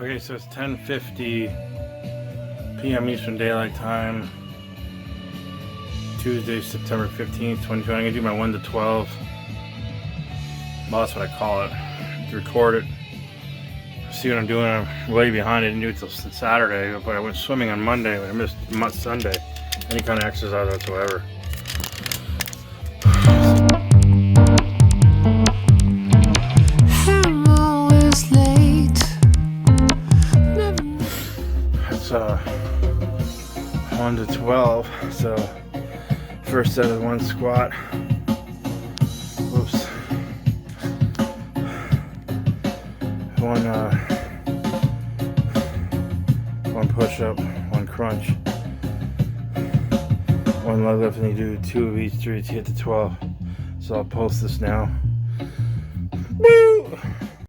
Okay, so it's 10:50 p.m. Eastern Daylight Time, Tuesday, September 15th, 2020. I'm gonna do my 1 to 12. Well, that's what I call it. To record it. See what I'm doing. I'm way behind. I didn't do it till Saturday, but I went swimming on Monday. But I missed Sunday. Any kind of exercise whatsoever. I'm always late. It's 1 to 12. So first set is 1 squat. Oops. One push-up, 1 crunch, 1 leg lift, and you do 2 of each 3 to get to 12. So I'll post this now. Woo!